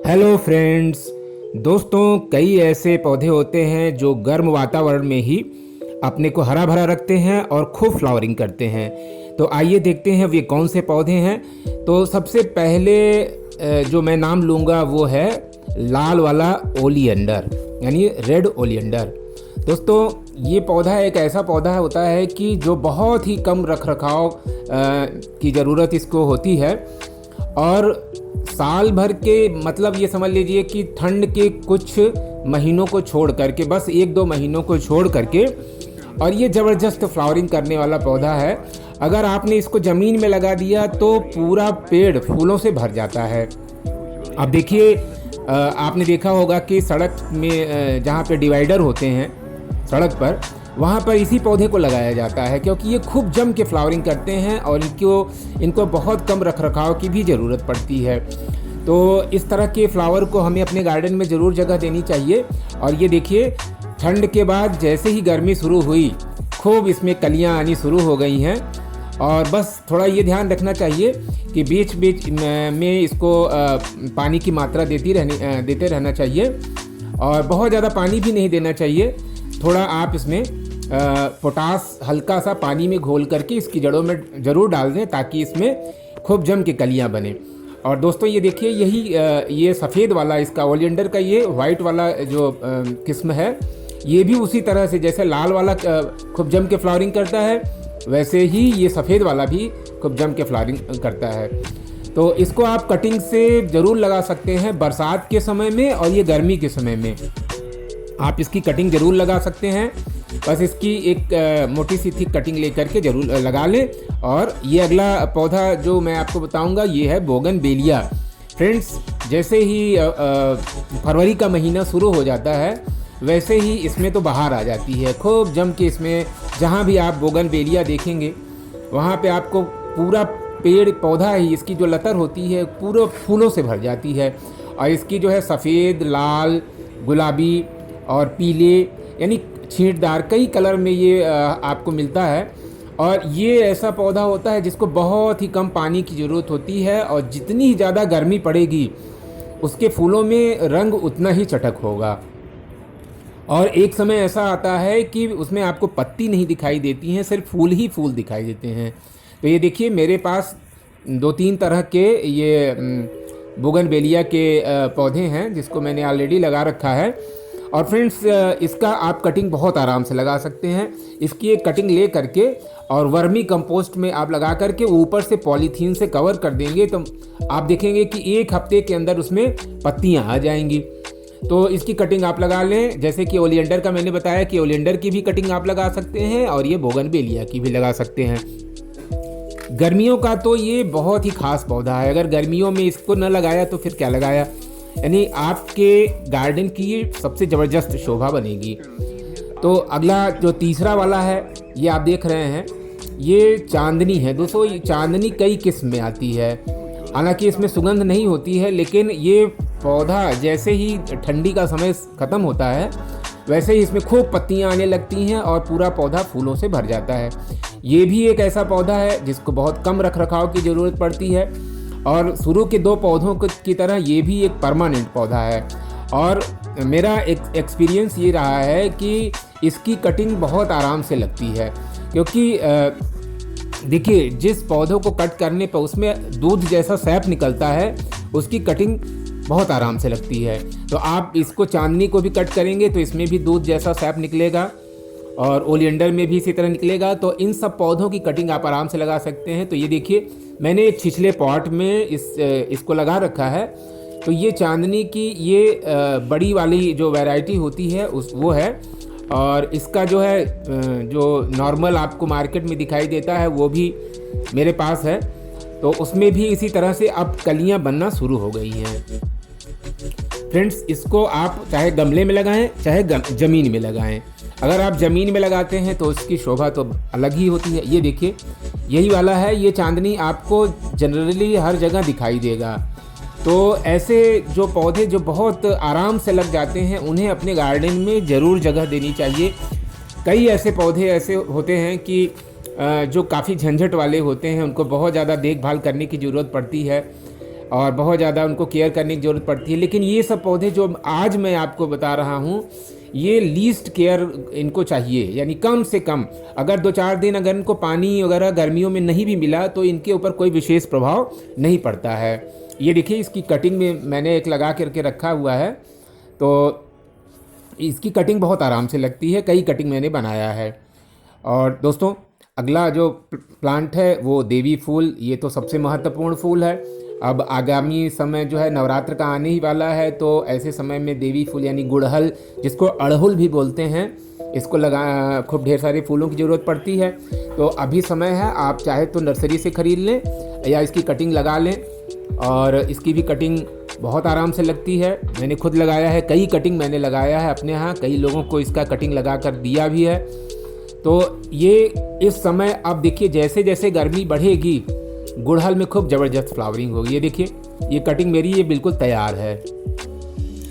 Hello friends. दोस्तों, कई ऐसे पौधे होते हैं जो गर्म वातावरण में ही अपने को हरा भरा रखते हैं और खूब फ्लावरिंग करते हैं। तो आइए देखते हैं वे कौन से पौधे हैं। तो सबसे पहले जो मैं नाम लूँगा वो है लाल वाला ओलियंडर, यानी रेड ओलियंडर। दोस्तों, ये पौधा एक ऐसा पौधा होता है कि जो बहुत ही कम रख रखाव की ज़रूरत इसको होती है, और साल भर के मतलब ये समझ लीजिए कि ठंड के कुछ महीनों को छोड़ करके, बस 1-2 महीनों को छोड़ करके, और ये ज़बरदस्त फ्लावरिंग करने वाला पौधा है। अगर आपने इसको ज़मीन में लगा दिया तो पूरा पेड़ फूलों से भर जाता है। अब देखिए, आपने देखा होगा कि सड़क में जहाँ पे डिवाइडर होते हैं सड़क पर, वहाँ पर इसी पौधे को लगाया जाता है, क्योंकि ये खूब जम के फ्लावरिंग करते हैं और इनको बहुत कम रखरखाव की भी ज़रूरत पड़ती है। तो इस तरह के फ्लावर को हमें अपने गार्डन में ज़रूर जगह देनी चाहिए। और ये देखिए, ठंड के बाद जैसे ही गर्मी शुरू हुई, खूब इसमें कलियाँ आनी शुरू हो गई हैं। और बस थोड़ा ये ध्यान रखना चाहिए कि बीच बीच में इसको पानी की मात्रा देते रहना चाहिए, और बहुत ज़्यादा पानी भी नहीं देना चाहिए। थोड़ा आप इसमें पोटास हल्का सा पानी में घोल करके इसकी जड़ों में ज़रूर डाल दें, ताकि इसमें खूब जम के कलियाँ बने। और दोस्तों, ये देखिए, ये सफ़ेद वाला इसका ओलियंडर का ये वाइट वाला जो किस्म है, ये भी उसी तरह से जैसे लाल वाला खूब जम के फ्लावरिंग करता है, वैसे ही ये सफ़ेद वाला भी खूब जम के फ्लावरिंग करता है। तो इसको आप कटिंग से ज़रूर लगा सकते हैं, बरसात के समय में और ये गर्मी के समय में आप इसकी कटिंग ज़रूर लगा सकते हैं। बस इसकी एक मोटी सी थी कटिंग लेकर के ज़रूर लगा लें। और ये अगला पौधा जो मैं आपको बताऊंगा, ये है बोगनवेलिया। फ्रेंड्स, जैसे ही फरवरी का महीना शुरू हो जाता है, वैसे ही इसमें तो बहार आ जाती है खूब जम के। इसमें जहाँ भी आप बोगनवेलिया देखेंगे, वहाँ पे आपको पूरा पेड़ पौधा ही, इसकी जो लतर होती है पूरे फूलों से भर जाती है। और इसकी जो है सफ़ेद, लाल, गुलाबी और पीले, यानी छींटदार कई कलर में ये आपको मिलता है। और ये ऐसा पौधा होता है जिसको बहुत ही कम पानी की ज़रूरत होती है, और जितनी ही ज़्यादा गर्मी पड़ेगी उसके फूलों में रंग उतना ही चटक होगा। और एक समय ऐसा आता है कि उसमें आपको पत्ती नहीं दिखाई देती हैं, सिर्फ फूल ही फूल दिखाई देते हैं। तो ये देखिए, मेरे पास 2-3 तरह के ये बोगनवेलिया के पौधे हैं, जिसको मैंने ऑलरेडी लगा रखा है। और फ्रेंड्स, इसका आप कटिंग बहुत आराम से लगा सकते हैं। इसकी एक कटिंग ले करके और वर्मी कंपोस्ट में आप लगा करके ऊपर से पॉलीथीन से कवर कर देंगे, तो आप देखेंगे कि 1 हफ्ते के अंदर उसमें पत्तियां आ जाएंगी। तो इसकी कटिंग आप लगा लें। जैसे कि ओलियंडर का मैंने बताया कि ओलियंडर की भी कटिंग आप लगा सकते हैं, और ये बोगनवेलिया की भी लगा सकते हैं। गर्मियों का तो ये बहुत ही खास पौधा है। अगर गर्मियों में इसको न लगाया तो फिर क्या लगाया, यानी आपके गार्डन की ये सबसे ज़बरदस्त शोभा बनेगी। तो अगला जो तीसरा वाला है, ये आप देख रहे हैं, ये चांदनी है। दोस्तों, ये चांदनी कई किस्म में आती है, हालांकि इसमें सुगंध नहीं होती है, लेकिन ये पौधा जैसे ही ठंडी का समय ख़त्म होता है, वैसे ही इसमें खूब पत्तियां आने लगती हैं और पूरा पौधा फूलों से भर जाता है। ये भी एक ऐसा पौधा है जिसको बहुत कम रखरखाव की ज़रूरत पड़ती है, और शुरू के 2 पौधों की तरह ये भी एक परमानेंट पौधा है। और मेरा एक एक्सपीरियंस ये रहा है कि इसकी कटिंग बहुत आराम से लगती है, क्योंकि देखिए, जिस पौधों को कट करने पर उसमें दूध जैसा सैप निकलता है, उसकी कटिंग बहुत आराम से लगती है। तो आप इसको चांदनी को भी कट करेंगे तो इसमें भी दूध जैसा सैप निकलेगा, और ओलियंडर में भी इसी तरह निकलेगा। तो इन सब पौधों की कटिंग आप आराम से लगा सकते हैं। तो ये देखिए, मैंने एक छिछले पॉट में इसको लगा रखा है। तो ये चांदनी की ये बड़ी वाली जो वैरायटी होती है वो है, और इसका जो है जो नॉर्मल आपको मार्केट में दिखाई देता है वो भी मेरे पास है। तो उसमें भी इसी तरह से अब कलियां बनना शुरू हो गई हैं। फ्रेंड्स, इसको आप चाहे गमले में लगाएं चाहे ज़मीन में लगाएं। अगर आप ज़मीन में लगाते हैं तो उसकी शोभा तो अलग ही होती है। ये देखिए, यही वाला है, ये चांदनी आपको जनरली हर जगह दिखाई देगा। तो ऐसे जो पौधे जो बहुत आराम से लग जाते हैं, उन्हें अपने गार्डन में ज़रूर जगह देनी चाहिए। कई ऐसे पौधे ऐसे होते हैं कि जो काफ़ी झंझट वाले होते हैं, उनको बहुत ज़्यादा देखभाल करने की ज़रूरत पड़ती है। और बहुत ज़्यादा उनको केयर करने की ज़रूरत पड़ती है। लेकिन ये सब पौधे जो आज मैं आपको बता रहा हूँ, ये लीस्ट केयर इनको चाहिए, यानी कम से कम अगर 2-4 दिन अगर इनको पानी वगैरह गर्मियों में नहीं भी मिला तो इनके ऊपर कोई विशेष प्रभाव नहीं पड़ता है। ये देखिए, इसकी कटिंग में मैंने एक लगा करके रखा हुआ है, तो इसकी कटिंग बहुत आराम से लगती है। कई कटिंग मैंने बनाया है। और दोस्तों, अगला जो प्लांट है वो देवी फूल। ये तो सबसे महत्वपूर्ण फूल है। अब आगामी समय जो है नवरात्र का आने ही वाला है, तो ऐसे समय में देवी फूल यानी गुड़हल, जिसको अड़हुल भी बोलते हैं, इसको लगा खूब ढेर सारे फूलों की ज़रूरत पड़ती है। तो अभी समय है, आप चाहे तो नर्सरी से ख़रीद लें या इसकी कटिंग लगा लें। और इसकी भी कटिंग बहुत आराम से लगती है। मैंने खुद लगाया है, कई कटिंग मैंने लगाया है अपने यहाँ, कई लोगों को इसका कटिंग लगा कर दिया भी है। तो ये इस समय अब देखिए, जैसे जैसे गर्मी बढ़ेगी गुड़हल में खूब ज़बरदस्त फ्लावरिंग होगी। ये देखिए, ये कटिंग मेरी ये बिल्कुल तैयार है।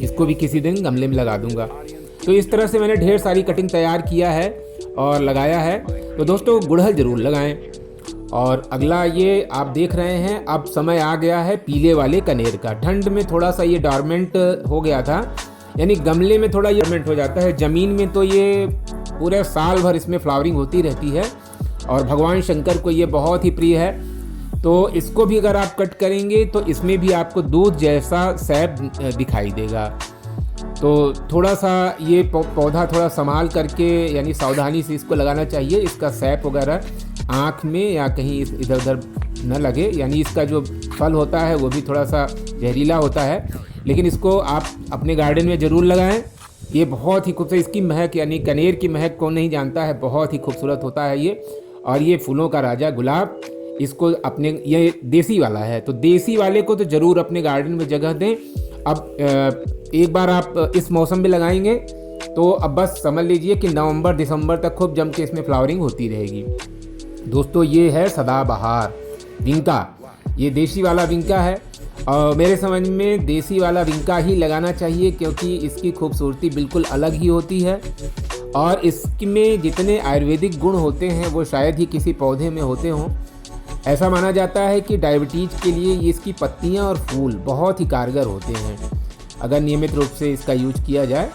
इसको भी किसी दिन गमले में लगा दूंगा। तो इस तरह से मैंने ढेर सारी कटिंग तैयार किया है और लगाया है। तो दोस्तों, गुड़हल ज़रूर लगाएं। और अगला ये आप देख रहे हैं, अब समय आ गया है पीले वाले कनेर का। ठंड में थोड़ा सा ये डॉर्मेंट हो गया था, यानी गमले में थोड़ा ये डॉर्मेंट हो जाता है। ज़मीन में तो ये पूरे साल भर इसमें फ्लावरिंग होती रहती है और भगवान शंकर को ये बहुत ही प्रिय है। तो इसको भी अगर आप कट करेंगे तो इसमें भी आपको दूध जैसा सैप दिखाई देगा। तो थोड़ा सा ये पौधा थोड़ा संभाल करके यानी सावधानी से इसको लगाना चाहिए। इसका सैप वगैरह आँख में या कहीं इधर उधर न लगे, यानी इसका जो फल होता है वो भी थोड़ा सा जहरीला होता है। लेकिन इसको आप अपने गार्डन में ज़रूर लगाएं। ये बहुत ही खूबसूरत, इसकी महक यानी कनेर की महक कौन नहीं जानता है, बहुत ही खूबसूरत होता है ये। और ये फूलों का राजा गुलाब, इसको अपने, ये देसी वाला है, तो देसी वाले को तो ज़रूर अपने गार्डन में जगह दें। अब एक बार आप इस मौसम में लगाएंगे तो अब बस समझ लीजिए कि नवंबर दिसंबर तक खूब जम के इसमें फ्लावरिंग होती रहेगी। दोस्तों, ये है सदाबहार विंका। ये देसी वाला विंका है और मेरे समझ में देसी वाला विंका ही लगाना चाहिए, क्योंकि इसकी खूबसूरती बिल्कुल अलग ही होती है। और इसमें जितने आयुर्वेदिक गुण होते हैं वो शायद ही किसी पौधे में होते हों। ऐसा माना जाता है कि डायबिटीज़ के लिए ये इसकी पत्तियां और फूल बहुत ही कारगर होते हैं अगर नियमित रूप से इसका यूज किया जाए।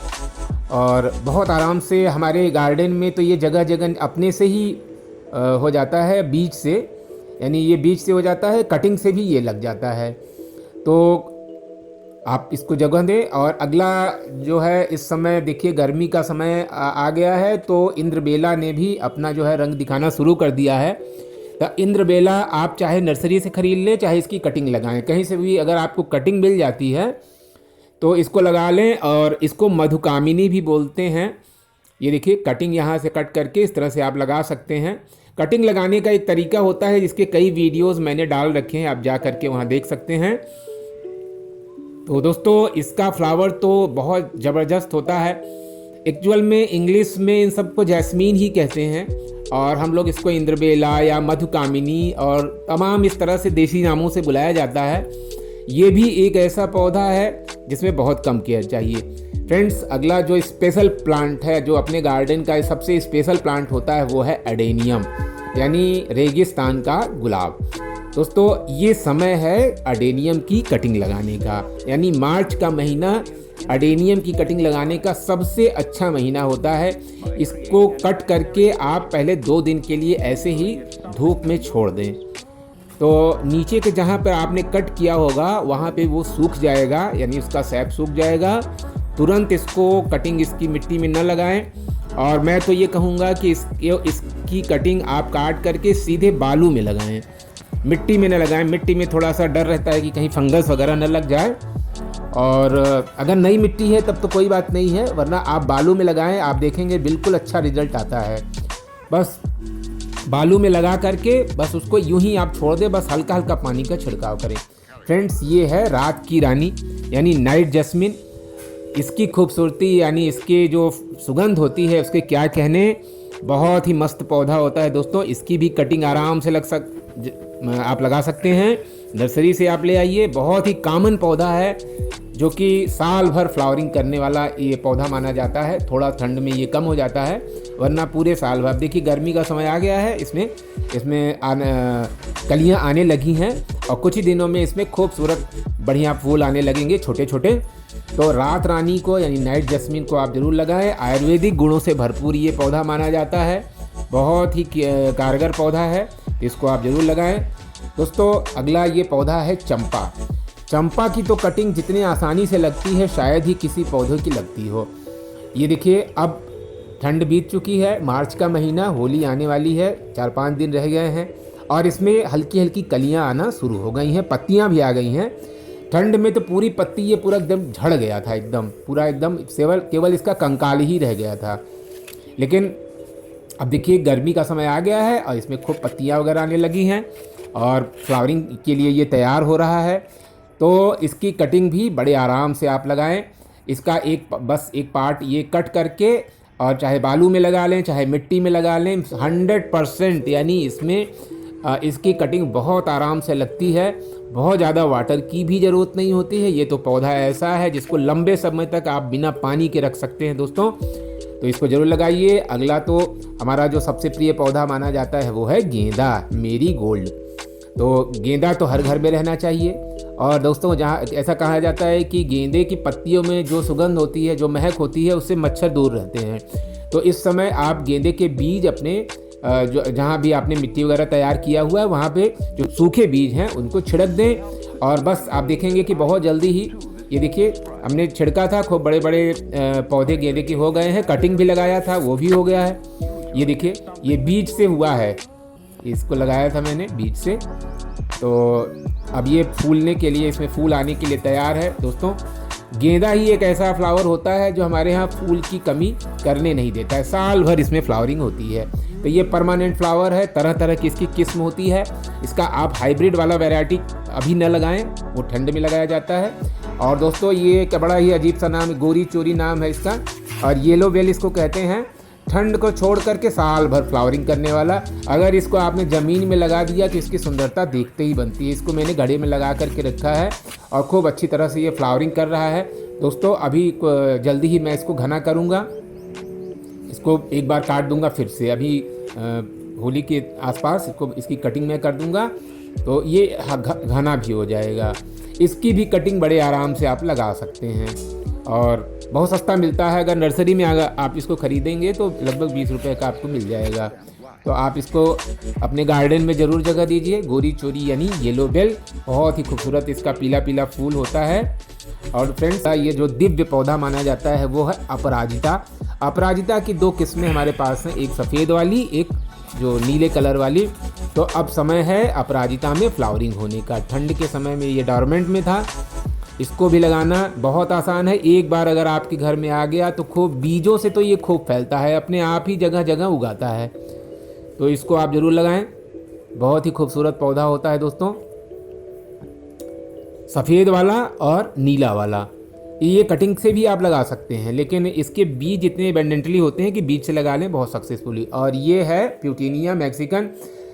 और बहुत आराम से हमारे गार्डन में तो ये जगह जगह अपने से ही हो जाता है, बीज से, यानी ये बीज से हो जाता है, कटिंग से भी ये लग जाता है। तो आप इसको जगह दें। और अगला जो है, इस समय देखिए गर्मी का समय आ गया है, तो इंद्रबेला ने भी अपना जो है रंग दिखाना शुरू कर दिया है। तो इंद्रबेला आप चाहे नर्सरी से ख़रीद लें, चाहे इसकी कटिंग लगाएं, कहीं से भी अगर आपको कटिंग मिल जाती है तो इसको लगा लें। और इसको मधुकामिनी भी बोलते हैं। ये देखिए, कटिंग यहाँ से कट करके इस तरह से आप लगा सकते हैं। कटिंग लगाने का एक तरीका होता है, जिसके कई वीडियोस मैंने डाल रखे हैं, आप जा करके वहाँ देख सकते हैं। तो दोस्तों, इसका फ्लावर तो बहुत ज़बरदस्त होता है। एक्चुअल में इंग्लिश में इन सबको जैस्मीन ही कहते हैं और हम लोग इसको इंद्रबेला या मधुकामिनी और तमाम इस तरह से देसी नामों से बुलाया जाता है। ये भी एक ऐसा पौधा है जिसमें बहुत कम केयर चाहिए। फ्रेंड्स, अगला जो स्पेशल प्लांट है, जो अपने गार्डन का सबसे स्पेशल प्लांट होता है, वो है एडेनियम, यानी रेगिस्तान का गुलाब। दोस्तों, ये समय है एडेनियम की कटिंग लगाने का, यानी मार्च का महीना एडेनियम की कटिंग लगाने का सबसे अच्छा महीना होता है। इसको कट करके आप पहले 2 दिन के लिए ऐसे ही धूप में छोड़ दें, तो नीचे के जहाँ पर आपने कट किया होगा वहाँ पे वो सूख जाएगा, यानी उसका सैप सूख जाएगा। तुरंत इसको कटिंग इसकी मिट्टी में न लगाएं। और मैं तो ये कहूँगा कि इसकी कटिंग आप काट करके सीधे बालू में लगाएं, मिट्टी में न लगाएं। मिट्टी में थोड़ा सा डर रहता है कि कहीं फंगस वगैरह न लग जाए। और अगर नई मिट्टी है तब तो कोई बात नहीं है, वरना आप बालू में लगाएं, आप देखेंगे बिल्कुल अच्छा रिजल्ट आता है। बस बालू में लगा करके बस उसको यूं ही आप छोड़ दें, बस हल्का हल्का पानी का छिड़काव करें। फ्रेंड्स, ये है रात की रानी यानी नाइट जैस्मिन। इसकी खूबसूरती यानी इसकी जो सुगंध होती है उसके क्या कहने, बहुत ही मस्त पौधा होता है दोस्तों। इसकी भी कटिंग आराम से आप लगा सकते हैं। नर्सरी से आप ले आइए। बहुत ही कॉमन पौधा है जो कि साल भर फ्लावरिंग करने वाला ये पौधा माना जाता है। थोड़ा ठंड में ये कम हो जाता है, वरना पूरे साल भर। देखिए गर्मी का समय आ गया है, इसमें कलियाँ आने लगी हैं और कुछ ही दिनों में इसमें खूबसूरत बढ़िया फूल आने लगेंगे छोटे छोटे। तो रात रानी को यानी नाइट जैस्मिन को आप ज़रूर लगाएं। आयुर्वेदिक गुणों से भरपूर ये पौधा माना जाता है, बहुत ही कारगर पौधा है, इसको आप ज़रूर लगाएं। दोस्तों अगला ये पौधा है चंपा। चंपा की तो कटिंग जितनी आसानी से लगती है शायद ही किसी पौधे की लगती हो। ये देखिए अब ठंड बीत चुकी है, मार्च का महीना, होली आने वाली है, 4-5 दिन रह गए हैं और इसमें हल्की हल्की कलियां आना शुरू हो गई हैं, पत्तियां भी आ गई हैं। ठंड में तो पूरी पत्ती ये पूरा एकदम झड़ गया था, एकदम केवल इसका कंकाल ही रह गया था। लेकिन अब देखिए गर्मी का समय आ गया है और इसमें खूब पत्तियां वगैरह आने लगी हैं और फ्लावरिंग के लिए ये तैयार हो रहा है। तो इसकी कटिंग भी बड़े आराम से आप लगाएं। इसका बस एक पार्ट ये कट करके और चाहे बालू में लगा लें चाहे मिट्टी में लगा लें, 100% यानी इसकी कटिंग बहुत आराम से लगती है। बहुत ज़्यादा वाटर की भी ज़रूरत नहीं होती है। ये तो पौधा ऐसा है जिसको लंबे समय तक आप बिना पानी के रख सकते हैं दोस्तों, तो इसको ज़रूर लगाइए। अगला तो हमारा जो सबसे प्रिय पौधा माना जाता है वो है गेंदा, मेरीगोल्ड। तो गेंदा तो हर घर में रहना चाहिए और दोस्तों जहाँ ऐसा कहा जाता है कि गेंदे की पत्तियों में जो सुगंध होती है, जो महक होती है, उससे मच्छर दूर रहते हैं। तो इस समय आप गेंदे के बीज अपने जो जहाँ भी आपने मिट्टी वगैरह तैयार किया हुआ है वहाँ पे जो सूखे बीज हैं उनको छिड़क दें और बस आप देखेंगे कि बहुत जल्दी ही ये देखिए हमने छिड़का था, खूब बड़े बड़े पौधे गेंदे के हो गए हैं। कटिंग भी लगाया था वो भी हो गया है। ये देखिए ये बीज से हुआ है, इसको लगाया था मैंने बीज से। तो अब ये फूलने के लिए, इसमें फूल आने के लिए तैयार है। दोस्तों गेंदा ही एक ऐसा फ्लावर होता है जो हमारे यहाँ फूल की कमी करने नहीं देता है, साल भर इसमें फ्लावरिंग होती है। तो ये परमानेंट फ्लावर है, तरह तरह की इसकी किस्म होती है। इसका आप हाइब्रिड वाला वैरायटी अभी न लगाएं, वो ठंड में लगाया जाता है। और दोस्तों ये एक बड़ा ही अजीब सा नाम, गोरी चोरी नाम है इसका, और येलो बेल इसको कहते हैं। ठंड को छोड़ करके साल भर फ्लावरिंग करने वाला। अगर इसको आपने ज़मीन में लगा दिया तो इसकी सुंदरता देखते ही बनती है। इसको मैंने घड़े में लगा करके रखा है और खूब अच्छी तरह से ये फ्लावरिंग कर रहा है। दोस्तों अभी जल्दी ही मैं इसको घना करूँगा, इसको एक बार काट दूंगा फिर से। अभी होली के आसपास इसकी कटिंग मैं कर दूंगा तो ये घना भी हो जाएगा। इसकी भी कटिंग बड़े आराम से आप लगा सकते हैं और बहुत सस्ता मिलता है। अगर नर्सरी में अगर आप इसको ख़रीदेंगे तो लगभग 20 रुपये का आपको मिल जाएगा। तो आप इसको अपने गार्डन में ज़रूर जगह दीजिए। गोरी चोरी यानी येलो बेल, बहुत ही खूबसूरत इसका पीला पीला फूल होता है। और फ्रेंड्स ये जो दिव्य पौधा माना जाता है वो है अपराजिता। अपराजिता की 2 किस्में हमारे पास हैं, एक सफ़ेद वाली, एक जो नीले कलर वाली। तो अब समय है अपराजिता में फ्लावरिंग होने का। ठंड के समय में ये डॉर्मेंट में था। इसको भी लगाना बहुत आसान है। एक बार अगर आपके घर में आ गया तो खूब बीजों से तो ये खूब फैलता है, अपने आप ही जगह जगह उगाता है। तो इसको आप ज़रूर लगाएं, बहुत ही खूबसूरत पौधा होता है दोस्तों, सफ़ेद वाला और नीला वाला। ये कटिंग से भी आप लगा सकते हैं, लेकिन इसके बीज इतने एबंडेंटली होते हैं कि बीज से लगा लें बहुत सक्सेसफुली। और ये है प्यूटेनिया मैक्सिकन।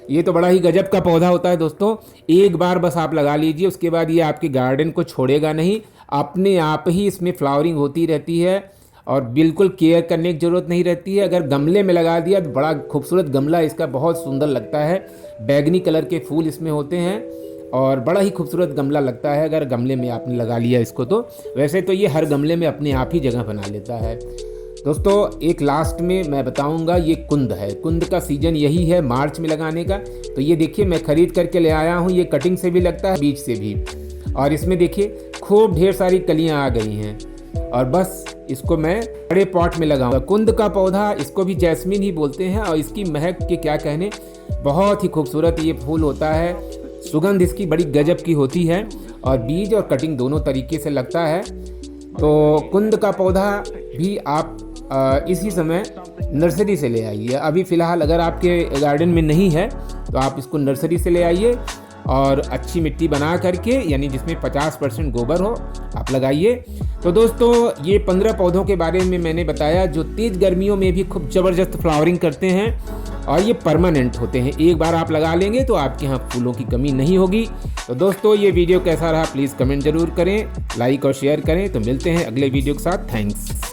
ये तो बड़ा ही गजब का पौधा होता है दोस्तों। एक बार बस आप लगा लीजिए, उसके बाद ये आपके गार्डन को छोड़ेगा नहीं, अपने आप ही इसमें फ्लावरिंग होती रहती है और बिल्कुल केयर करने की ज़रूरत नहीं रहती है। अगर गमले में लगा दिया तो बड़ा खूबसूरत गमला इसका बहुत सुंदर लगता है। बैगनी कलर के फूल इसमें होते हैं और बड़ा ही खूबसूरत गमला लगता है अगर गमले में आपने लगा लिया इसको। तो वैसे तो ये हर गमले में अपने आप ही जगह बना लेता है। दोस्तों एक लास्ट में मैं बताऊंगा, ये कुंद है। कुंद का सीज़न यही है मार्च में लगाने का। तो ये देखिए मैं ख़रीद करके ले आया हूँ। ये कटिंग से भी लगता है, बीज से भी। और इसमें देखिए खूब ढेर सारी कलियाँ आ गई हैं और बस इसको मैं बड़े पॉट में लगाऊंगा। कुंद का पौधा, इसको भी जैस्मिन ही बोलते हैं और इसकी महक के क्या कहने, बहुत ही खूबसूरत ये फूल होता है। सुगंध इसकी बड़ी गजब की होती है और बीज और कटिंग दोनों तरीके से लगता है। तो कुंद का पौधा भी आप इसी समय नर्सरी से ले आइए। अभी फ़िलहाल अगर आपके गार्डन में नहीं है तो आप इसको नर्सरी से ले आइए और अच्छी मिट्टी बना करके, यानी जिसमें 50% गोबर हो, आप लगाइए। तो दोस्तों ये 15 पौधों के बारे में मैंने बताया जो तेज़ गर्मियों में भी खूब ज़बरदस्त फ्लावरिंग करते हैं और ये परमानेंट होते हैं, एक बार आप लगा लेंगे तो आपके यहाँ फूलों की कमी नहीं होगी। तो दोस्तों ये वीडियो कैसा रहा प्लीज़ कमेंट जरूर करें, लाइक और शेयर करें। तो मिलते हैं अगले वीडियो के साथ। थैंक्स।